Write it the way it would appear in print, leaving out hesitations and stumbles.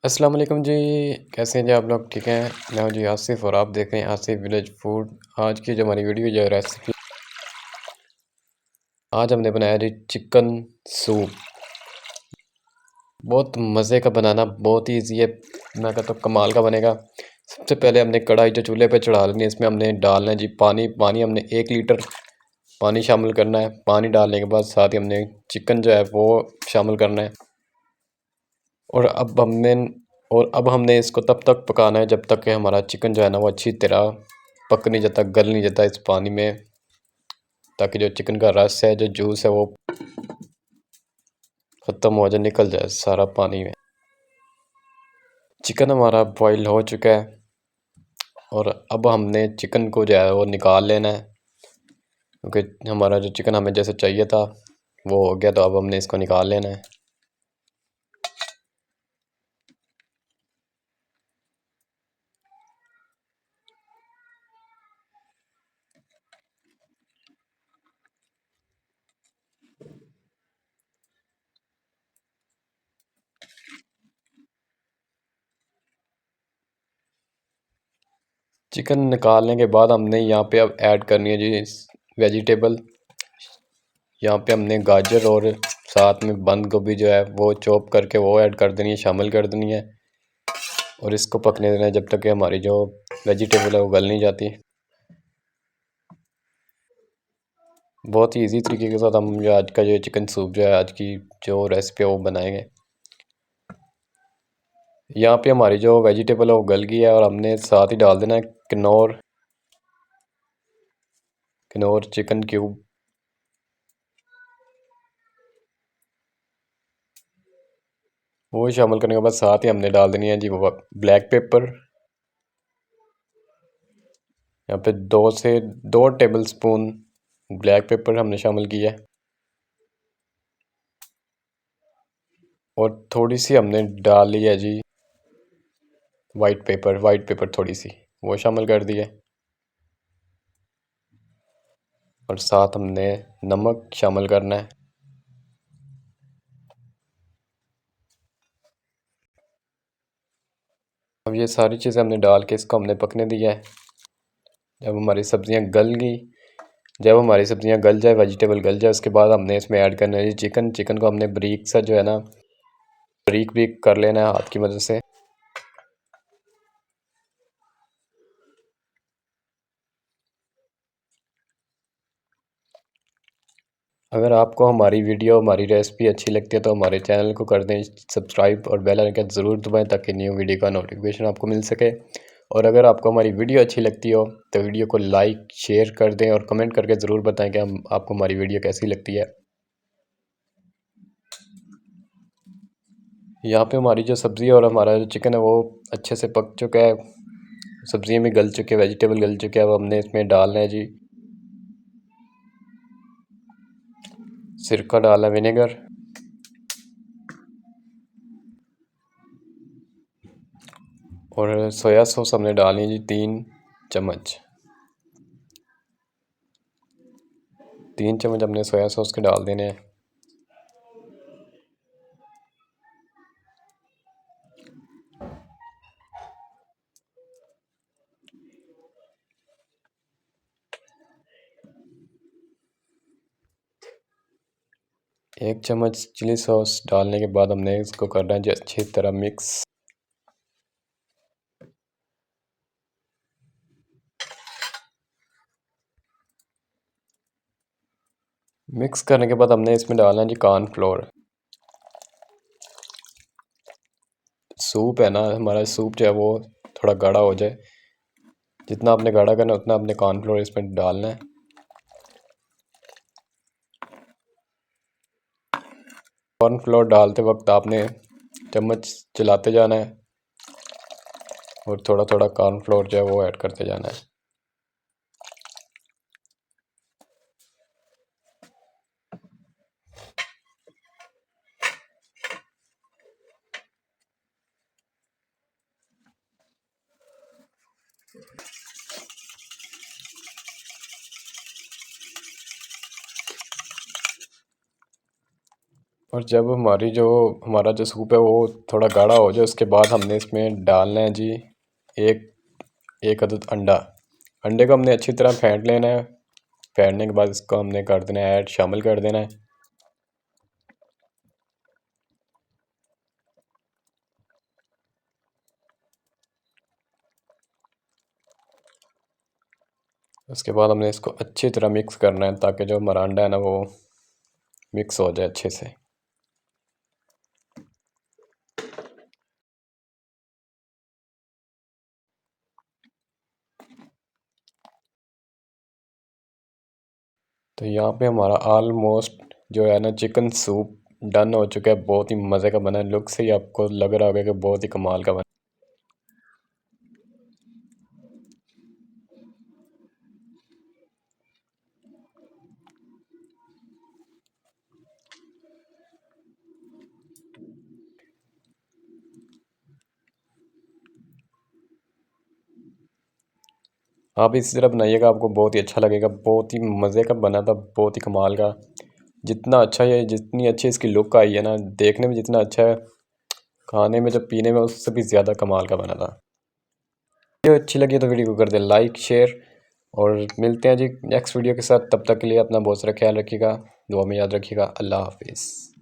अस्सलाम वालेकुम जी। कैसे हैं जी आप लोग? ठीक हैं। मैं हूं जी आसिफ और आप देख रहे हैं आसिफ विलेज फूड। आज की जो हमारी वीडियो जो रेसिपी, आज हमने बनाया जी चिकन सूप। बहुत मज़े का बनाना, बहुत ही ईजी है। मैं कहता हूँ कमाल का बनेगा। सबसे पहले हमने कढ़ाई जो चूल्हे पे चढ़ा लेनी है, इसमें हमने डालना है जी पानी। पानी हमने 1 लीटर पानी शामिल करना है। पानी डालने के बाद साथ ही हमने चिकन जो है वो शामिल करना है। और अब हमने इसको तब तक पकाना है जब तक कि हमारा चिकन जो है ना वो अच्छी तरह पक नहीं जाता, गल नहीं जाता इस पानी में, ताकि जो चिकन का रस है, जो जूस है, वो ख़त्म हो जाए, निकल जाए सारा पानी में। चिकन हमारा बॉईल हो चुका है और अब हमने चिकन को जो है वो निकाल लेना है, क्योंकि हमारा जो चिकन हमें जैसे चाहिए था वो हो गया। तो अब हमने इसको निकाल लेना है। चिकन निकालने के बाद हमने यहाँ पे अब ऐड करनी है जी वेजिटेबल। यहाँ पे हमने गाजर और साथ में बंद गोभी जो है वो चॉप करके वो ऐड कर देनी है, शामिल कर देनी है। और इसको पकने देना है जब तक कि हमारी जो वेजिटेबल है वो गल नहीं जाती। बहुत ही इजी तरीके के साथ हम जो आज का जो चिकन सूप जो है, आज की जो रेसिपी है वो बनाएंगे। यहाँ पे हमारी जो वेजिटेबल है वो गल गई है और हमने साथ ही डाल देना है किनोर किनोर चिकन क्यूब। वो शामिल करने के बाद साथ ही हमने डाल देनी है जी वो ब्लैक पेपर। यहाँ पे 2 टेबल स्पून ब्लैक पेपर हमने शामिल किया है। और थोड़ी सी हमने डाल ली है जी वाइट पेपर थोड़ी सी वो शामिल कर दी है। और साथ हमने नमक शामिल करना है। अब ये सारी चीज़ें हमने डाल के इसको हमने पकने दिया है। जब हमारी सब्ज़ियाँ गल गई जब हमारी सब्ज़ियाँ गल जाए, वेजिटेबल गल जाए, उसके बाद हमने इसमें ऐड करना है चिकन। चिकन को हमने बारीक सा जो है ना बारीक बारीक कर लेना है हाथ की मदद से। अगर आपको हमारी रेसिपी अच्छी लगती है तो हमारे चैनल को कर दें सब्सक्राइब और बेल आइकन ज़रूर दबाएं, ताकि न्यू वीडियो का नोटिफिकेशन आपको मिल सके। और अगर आपको हमारी वीडियो अच्छी लगती हो तो वीडियो को लाइक शेयर कर दें और कमेंट करके ज़रूर बताएं कि हम आपको हमारी वीडियो कैसी लगती है। यहाँ पे हमारी जो सब्ज़ी और हमारा जो चिकन है वो अच्छे से पक चुका है। सब्ज़ियाँ भी गल चुकी है, वेजिटेबल गल चुके हैं। अब हमने इसमें डालना है जी सिरका, डालना है विनेगर। और सोया सॉस हमने डालनी है जी 3 चम्मच। 3 चम्मच हमने सोया सॉस के डाल देने हैं। एक चम्मच चिली सॉस डालने के बाद हमने इसको करना है जी अच्छी तरह मिक्स। मिक्स करने के बाद हमने इसमें डालना है जी कॉर्नफ्लोर। सूप है ना, हमारा सूप जो है वो थोड़ा गाढ़ा हो जाए, जितना आपने गाढ़ा करना है उतना आपने कॉर्नफ्लोर इसमें डालना है। कॉर्नफ्लोर डालते वक्त आपने चम्मच चलाते जाना है और थोड़ा थोड़ा कॉर्नफ्लोर जो है वो ऐड करते जाना है। और जब हमारा जो सूप है वो थोड़ा गाढ़ा हो जाए उसके बाद हमने इसमें डालना है जी एक एक अदद अंडा। अंडे को हमने अच्छी तरह फेंट लेना है। फेंटने के बाद इसको हमने कर देना है ऐड, शामिल कर देना है। उसके बाद हमने इसको अच्छी तरह मिक्स करना है ताकि जो हमारा अंडा है ना वो मिक्स हो जाए अच्छे से। तो यहाँ पे हमारा ऑलमोस्ट जो है ना चिकन सूप डन हो चुका है। बहुत ही मज़े का बना है। लुक से ही आपको लग रहा होगा कि बहुत ही कमाल का बना। आप इसी तरह बनाइएगा, आपको बहुत ही अच्छा लगेगा। बहुत ही मज़े का बना था, बहुत ही कमाल का। जितना अच्छा है, जितनी अच्छी इसकी लुक आई है ना, देखने में जितना अच्छा है, खाने में जब पीने में उससे भी ज़्यादा कमाल का बना था। वीडियो अच्छी लगी तो वीडियो को कर दे लाइक शेयर, और मिलते हैं जी नेक्स्ट वीडियो के साथ। तब तक के लिए अपना बहुत सारा ख्याल रखिएगा, दुआ में याद रखिएगा। अल्लाह हाफिज़।